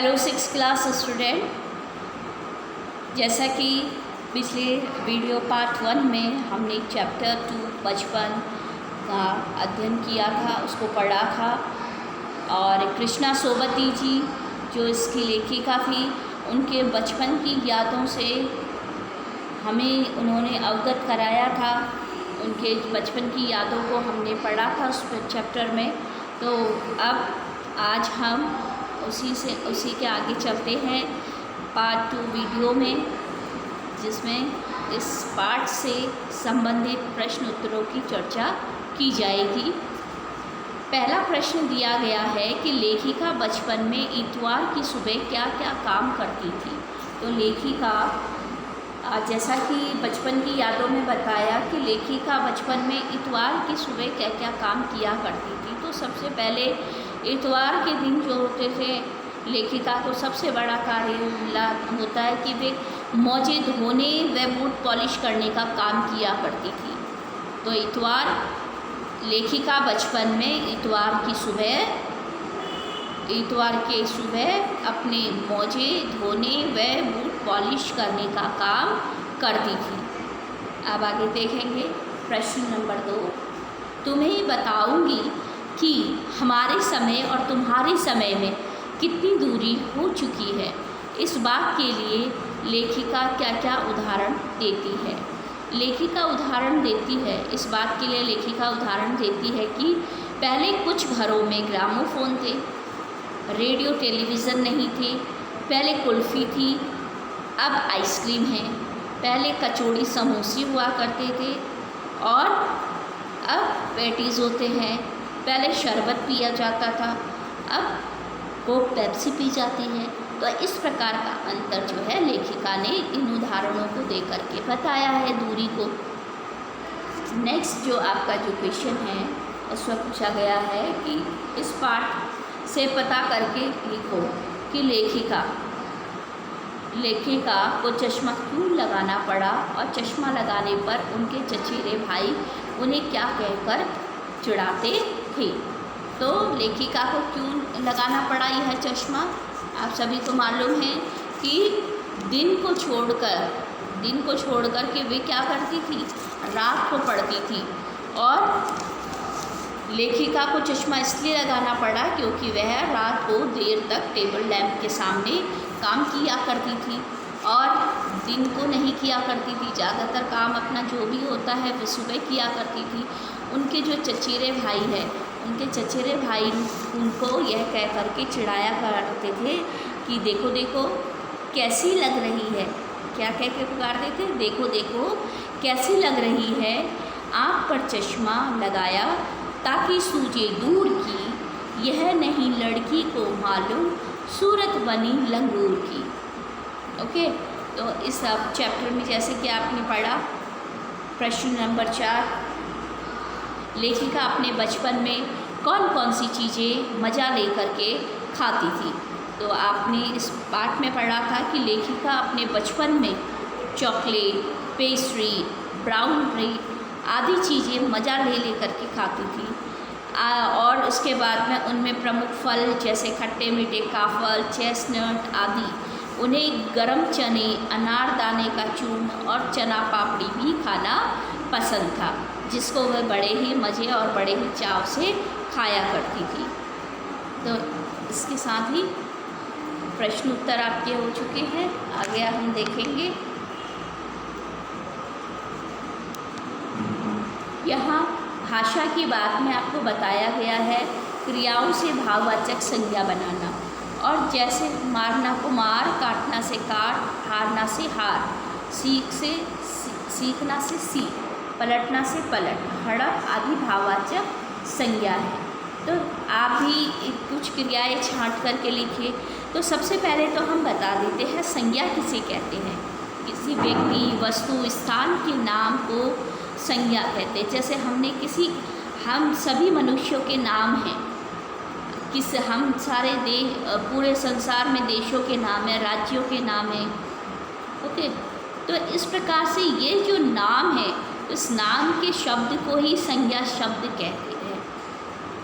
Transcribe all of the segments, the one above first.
Hello 6th class student, जैसा कि पिछले वीडियो पार्ट 1 में हमने चैप्टर 2 बचपन का अध्ययन किया था, उसको पढ़ा था। और कृष्णा सोबती जी जो इसकी लेखिका थी, उनके बचपन की यादों से हमें उन्होंने अवगत कराया था। उनके बचपन की यादों को हमने पढ़ा था उस चैप्टर में। तो अब आज हम उसी के आगे चलते हैं पार्ट 2 वीडियो में, जिसमें इस पार्ट से संबंधित प्रश्न उत्तरों की चर्चा की जाएगी। पहला प्रश्न दिया गया है कि लेखिका बचपन में इतवार की सुबह क्या क्या काम करती थी। तो लेखिका, जैसा कि बचपन की यादों में बताया कि लेखिका बचपन में इतवार की सुबह क्या क्या काम किया करती थी। तो सबसे पहले इतवार के दिन जो होते थे, लेखिका को सबसे बड़ा कार्य होता है कि वे मोजे धोने व बूट पॉलिश करने का काम किया करती थी। तो इतवार, लेखिका बचपन में इतवार के सुबह अपने मोजे धोने व बूट पॉलिश करने का काम करती थी। अब आगे देखेंगे प्रश्न नंबर 2। तुम्हें बताऊंगी कि हमारे समय और तुम्हारे समय में कितनी दूरी हो चुकी है। इस बात के लिए लेखिका क्या क्या उदाहरण देती है। लेखिका उदाहरण देती है, इस बात के लिए लेखिका उदाहरण देती है कि पहले कुछ घरों में ग्रामोफोन थे, रेडियो टेलीविज़न नहीं थे। पहले कुल्फ़ी थी, अब आइसक्रीम है। पहले कचौड़ी समोसे हुआ करते थे और अब पैटीज़ होते हैं। पहले शरबत पिया जाता था, अब कोक पेप्सी पी जाती है। तो इस प्रकार का अंतर जो है लेखिका ने इन उदाहरणों को दे करके बताया है दूरी को। नेक्स्ट जो आपका जो क्वेश्चन है उसमें पूछा गया है कि इस पाठ से पता करके लिखो कि लेखिका को चश्मा क्यों लगाना पड़ा और चश्मा लगाने पर उनके चचेरे भाई उन्हें क्या कहकर चिढ़ाते थे। तो लेखिका को क्यों लगाना पड़ा यह चश्मा, आप सभी को मालूम है कि दिन को छोड़कर के वे क्या करती थी, रात को पढ़ती थी। और लेखिका को चश्मा इसलिए लगाना पड़ा क्योंकि वह रात को देर तक टेबल लैंप के सामने काम किया करती थी और दिन को नहीं किया करती थी। ज़्यादातर काम अपना जो भी होता है वह सुबह किया करती थी। उनके जो चचेरे भाई हैं, उनके चचेरे भाई उनको यह कह करके चिढ़ाया करते थे कि देखो देखो कैसी लग रही है। क्या कह के पुकारते थे, देखो देखो कैसी लग रही है, आँख पर चश्मा लगाया ताकि सूझे दूर की, यह नहीं लड़की को मालूम सूरत बनी लंगूर की। ओके, तो इस अब चैप्टर में जैसे कि आपने पढ़ा, प्रश्न नंबर 4, लेखिका अपने बचपन में कौन कौन सी चीज़ें मज़ा लेकर के खाती थी। तो आपने इस पाठ में पढ़ा था कि लेखिका अपने बचपन में चॉकलेट, पेस्ट्री, ब्राउन ब्रेड आदि चीज़ें मज़ा ले करके खाती थी। और उसके बाद में उनमें प्रमुख फल जैसे खट्टे मीठे काफल, चेस्टनट आदि, उन्हें गरम चने, अनारदाने का चूर्ण और चना पापड़ी भी खाना पसंद था, जिसको वह बड़े ही मज़े और बड़े ही चाव से खाया करती थी। तो इसके साथ ही प्रश्न उत्तर आपके हो चुके हैं। आगे हम देखेंगे। यहाँ भाषा की बात में आपको बताया गया है क्रियाओं से भाववाचक संज्ञा बनाना। और जैसे मारना को मार, काटना से काट, हारना से हार, सीखना से सीख, पलटना से पलट, हड़प आदि भाववाचक संज्ञा है। तो आप भी कुछ क्रियाएं छांट करके लिखिए। तो सबसे पहले तो हम बता देते हैं संज्ञा किसे कहते हैं। किसी व्यक्ति, वस्तु, स्थान के नाम को संज्ञा कहते हैं। जैसे हम सभी मनुष्यों के नाम हैं, हम सारे पूरे संसार में देशों के नाम हैं, राज्यों के नाम हैं। ओके, तो इस प्रकार से ये जो नाम है, उस नाम के शब्द को ही संज्ञा शब्द कहते हैं।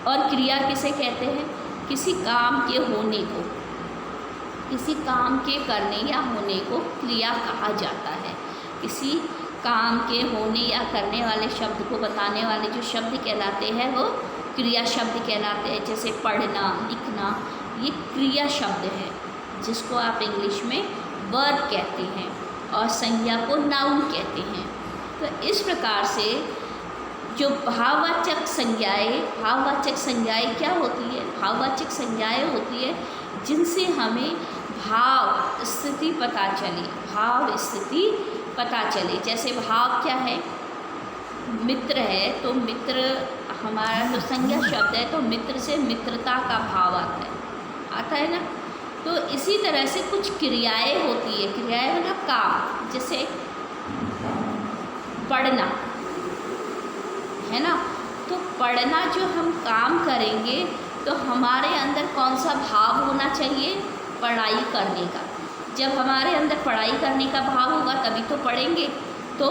और क्रिया किसे कहते हैं, किसी काम के होने को। किसी काम के करने या होने को क्रिया कहा जाता है। किसी काम के होने या करने वाले शब्द को बताने वाले जो शब्द कहलाते हैं वो क्रिया शब्द कहलाते हैं। जैसे पढ़ना, लिखना, ये क्रिया शब्द है जिसको आप इंग्लिश में वर्ब कहते हैं, और संज्ञा को नाउन कहते हैं। तो इस प्रकार से जो भाववाचक संज्ञाएं क्या होती है? भाववाचक संज्ञाएं होती है जिनसे हमें भाव स्थिति पता चले। जैसे भाव क्या है? मित्र है तो मित्र हमारा जो संज्ञा शब्द है, तो मित्र से मित्रता का भाव आता है ना। तो इसी तरह से कुछ क्रियाएं होती है, क्रियाएं मतलब काम, जैसे पढ़ना है ना। तो पढ़ना जो हम काम करेंगे तो हमारे अंदर कौन सा भाव होना चाहिए? पढ़ाई करने का। जब हमारे अंदर पढ़ाई करने का भाव होगा तभी तो पढ़ेंगे। तो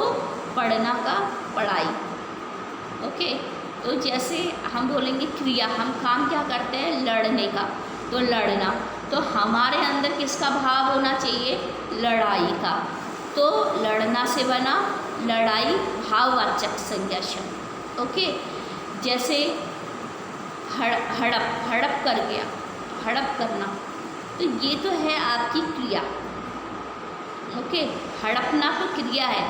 पढ़ना का पढ़ाई, ओके। तो जैसे हम बोलेंगे क्रिया, हम काम क्या करते हैं? लड़ने का, तो लड़ना। तो हमारे अंदर किसका भाव होना चाहिए? लड़ाई का। तो लड़ना से बना लड़ाई, भाववाचक संज्ञा शब्द, ओके। जैसे हड़प कर गया, हड़प करना, तो ये तो है आपकी क्रिया, ओके। हड़पना तो क्रिया है,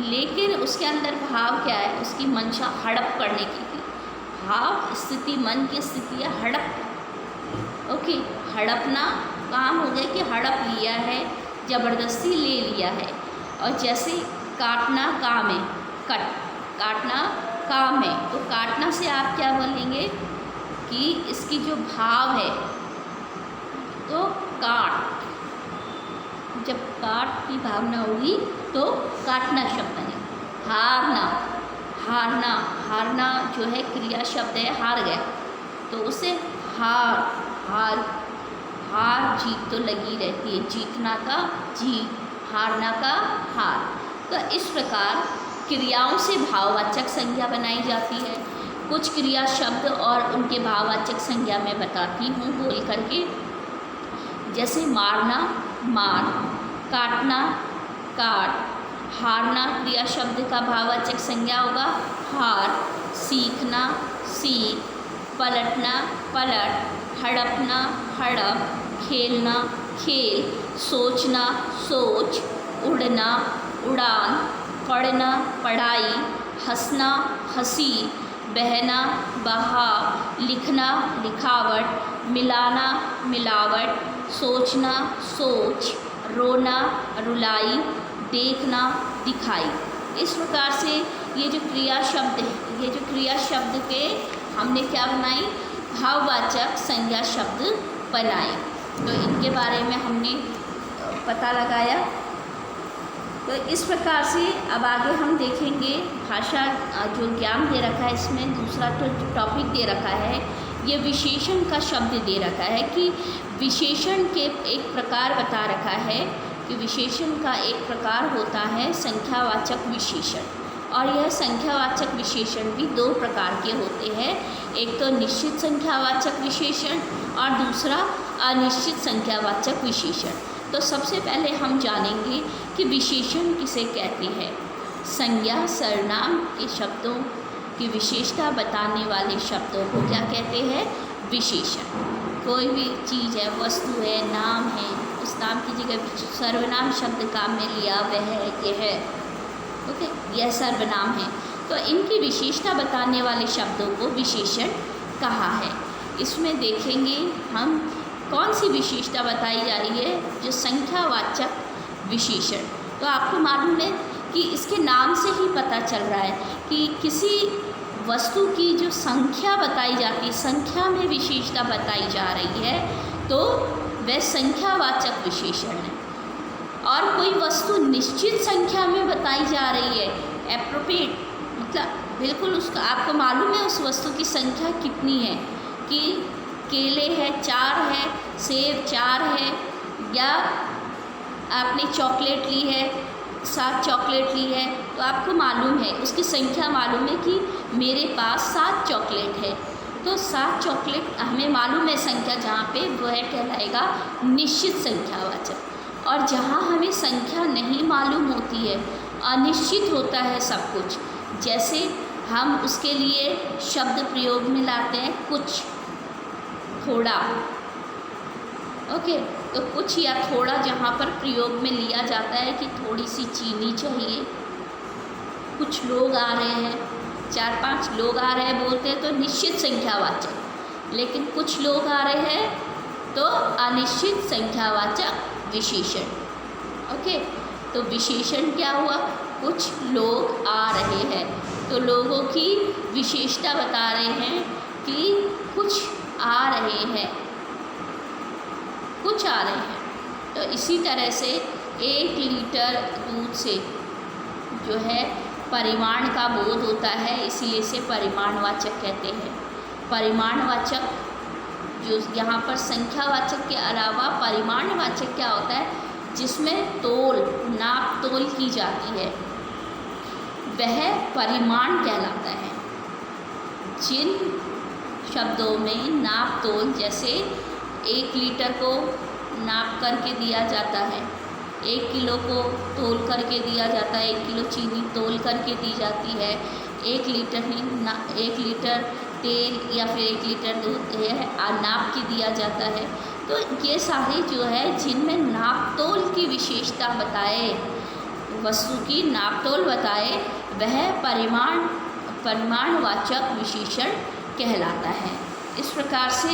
लेकिन उसके अंदर भाव क्या है? उसकी मंशा हड़प करने की थी। भाव स्थिति, मन की स्थिति है हड़प, ओके। हड़पना काम हो गया कि हड़प लिया है, ज़बरदस्ती ले लिया है। और जैसे काटना काम है, काटना काम है, तो काटना से आप क्या बोलेंगे कि इसकी जो भाव है, तो काट, जब काट की भावना होगी तो काटना शब्द है। हारना जो है क्रिया शब्द है, हार गया, तो उसे हार जीत तो लगी रहती है, जीतना का जीत, हारना का हार। तो इस प्रकार क्रियाओं से भाववाचक संज्ञा बनाई जाती है। कुछ क्रिया शब्द और उनके भाववाचक संज्ञा मैं बताती हूँ बोल करके। जैसे मारना, मार, काटना, काट, हारना क्रिया शब्द का भाववाचक संज्ञा होगा हार, सीखना, सीख, पलटना, पलट, हड़पना, हड़प, खेलना, खेल, सोचना, सोच, उड़ना, उड़ान, पढ़ना, पढ़ाई, हंसना, हंसी, बहना, बहाव, लिखना, लिखावट, मिलाना, मिलावट, सोचना, सोच, रोना, रुलाई, देखना, दिखाई। इस प्रकार से ये जो क्रिया शब्द के हमने क्या बनाई? भाववाचक संज्ञा शब्द बनाए। तो इनके बारे में हमने पता लगाया। तो इस प्रकार से अब आगे हम देखेंगे भाषा जो ज्ञान दे रखा है, इसमें दूसरा तो टॉपिक दे रखा है, ये विशेषण का शब्द दे रखा है कि विशेषण के एक प्रकार बता रखा है कि विशेषण का एक प्रकार होता है संख्यावाचक विशेषण, और यह संख्यावाचक विशेषण भी दो प्रकार के होते हैं। एक तो निश्चित संख्यावाचक विशेषण और दूसरा अनिश्चित संख्यावाचक विशेषण। तो सबसे पहले हम जानेंगे कि विशेषण किसे कहते हैं। संज्ञा सर्वनाम के शब्दों की विशेषता बताने वाले शब्दों को क्या कहते हैं? विशेषण। कोई भी चीज़ है, वस्तु है, नाम है, उस नाम की जगह सर्वनाम शब्द काम में लिया, वह है, ये है, ओके, यह सर्वनाम है। तो इनकी विशेषता बताने वाले शब्दों को विशेषण कहा है। इसमें देखेंगे हम कौन सी विशेषता बताई जा रही है, जो संख्यावाचक विशेषण। तो आपको मालूम है कि इसके नाम से ही पता चल रहा है कि किसी वस्तु की जो संख्या बताई जाती है, संख्या में विशेषता बताई जा रही है, तो वह संख्यावाचक विशेषण है। और कोई वस्तु निश्चित संख्या में बताई जा रही है, एप्रोप्रिएट, मतलब बिल्कुल उसका आपको मालूम है उस वस्तु की संख्या कितनी है, कि केले है 4 है, सेब 4 है, या आपने चॉकलेट ली है 7 चॉकलेट ली है, तो आपको मालूम है, उसकी संख्या मालूम है कि मेरे पास 7 चॉकलेट है। तो 7 चॉकलेट हमें मालूम है संख्या जहाँ पे वह कहलाएगा निश्चित संख्यावाचक। और जहाँ हमें संख्या नहीं मालूम होती है, अनिश्चित होता है सब कुछ, जैसे हम उसके लिए शब्द प्रयोग में लाते हैं कुछ, थोड़ा, ओके। तो कुछ या थोड़ा जहाँ पर प्रयोग में लिया जाता है कि थोड़ी सी चीनी चाहिए, कुछ लोग आ रहे हैं, 4-5 लोग आ रहे हैं बोलते हैं तो निश्चित संख्यावाचक, लेकिन कुछ लोग आ रहे हैं तो अनिश्चित संख्यावाचक विशेषण, ओके। तो विशेषण क्या हुआ, कुछ लोग आ रहे हैं, तो लोगों की विशेषता बता रहे हैं कि कुछ आ रहे हैं, कुछ आ रहे हैं। तो इसी तरह से 1 लीटर दूध से जो है परिमाण का बोध होता है, इसीलिए इसे परिमाणवाचक कहते हैं। परिमाणवाचक जो यहाँ पर संख्यावाचक के अलावा परिमाणवाचक क्या होता है, जिसमें तोल, नाप तोल की जाती है, वह परिमाण कहलाता है। जिन शब्दों में नाप तोल, जैसे 1 लीटर को नाप करके दिया जाता है, 1 किलो को तोल करके दिया जाता है, 1 किलो चीनी तोल करके दी जाती है, 1 लीटर तेल या फिर 1 लीटर दूध है नाप के दिया जाता है। तो ये सारे जो है जिनमें नाप तोल की विशेषता बताए, वस्तु की नाप तोल बताए, वह परिमाणवाचक विशेषण कहलाता है। इस प्रकार से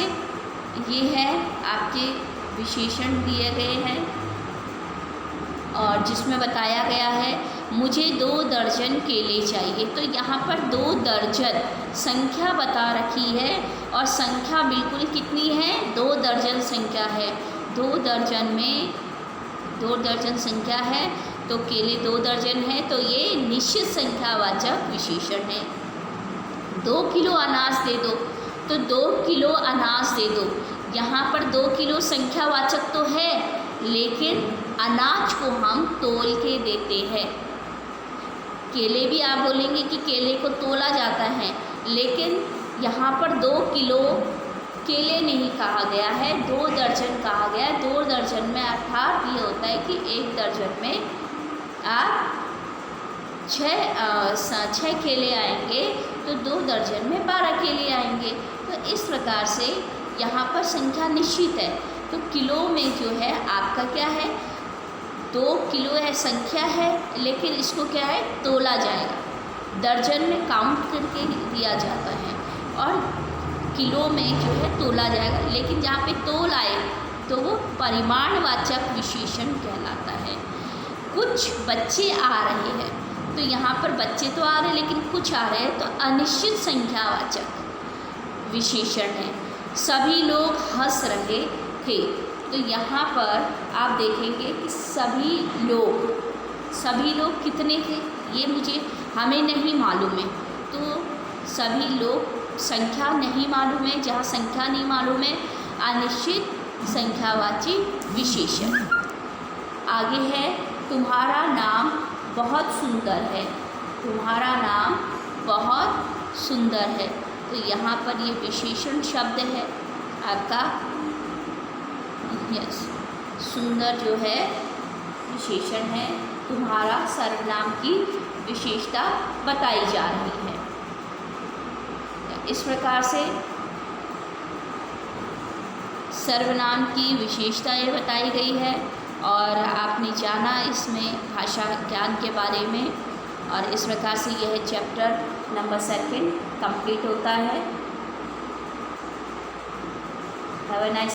ये है आपके विशेषण दिए गए हैं, और जिसमें बताया गया है मुझे 2 दर्जन केले चाहिए। तो यहाँ पर 2 दर्जन संख्या बता रखी है, और संख्या बिल्कुल कितनी है, 2 दर्जन संख्या है। 2 दर्जन में 2 दर्जन संख्या है, तो केले 2 दर्जन है, तो ये निश्चित संख्यावाचक विशेषण है। 2 किलो अनाज दे दो, तो 2 किलो अनाज दे दो। यहाँ पर 2 किलो संख्यावाचक तो है, लेकिन अनाज को हम तोल के देते हैं। केले भी आप बोलेंगे कि केले को तोला जाता है, लेकिन यहाँ पर 2 किलो केले नहीं कहा गया है, 2 दर्जन कहा गया है। 2 दर्जन में अर्थात ये होता है कि 1 दर्जन में आप 6 केले आएंगे, तो 2 दर्जन में 12 केले आएंगे। तो इस प्रकार से यहाँ पर संख्या निश्चित है। तो किलो में जो है आपका क्या है, 2 किलो है, संख्या है, लेकिन इसको क्या है, तोला जाएगा। दर्जन में काउंट करके दिया जाता है, और किलो में जो है तोला जाएगा, लेकिन जहाँ पे तोल आए तो वो परिमाणवाचक विशेषण कहलाता है। कुछ बच्चे आ रहे हैं, तो यहाँ पर बच्चे तो आ रहे हैं, लेकिन कुछ आ रहे हैं, तो अनिश्चित संख्यावाचक विशेषण है। सभी लोग हंस रहे थे, तो यहाँ पर आप देखेंगे कि सभी लोग कितने थे, ये हमें नहीं मालूम है। तो सभी लोग संख्या नहीं मालूम है, जहाँ संख्या नहीं मालूम है, अनिश्चित संख्यावाची विशेषण। आगे है तुम्हारा नाम बहुत सुंदर है, तुम्हारा नाम बहुत सुंदर है। तो यहाँ पर ये विशेषण शब्द है आपका, यस, सुंदर जो है विशेषण है, तुम्हारा सर्वनाम की विशेषता बताई जा रही है। इस प्रकार से सर्वनाम की विशेषता ये बताई गई है, और आपने जाना इसमें भाषा ज्ञान के बारे में। और इस प्रकार से यह चैप्टर नंबर 2 कंप्लीट होता है। Have a nice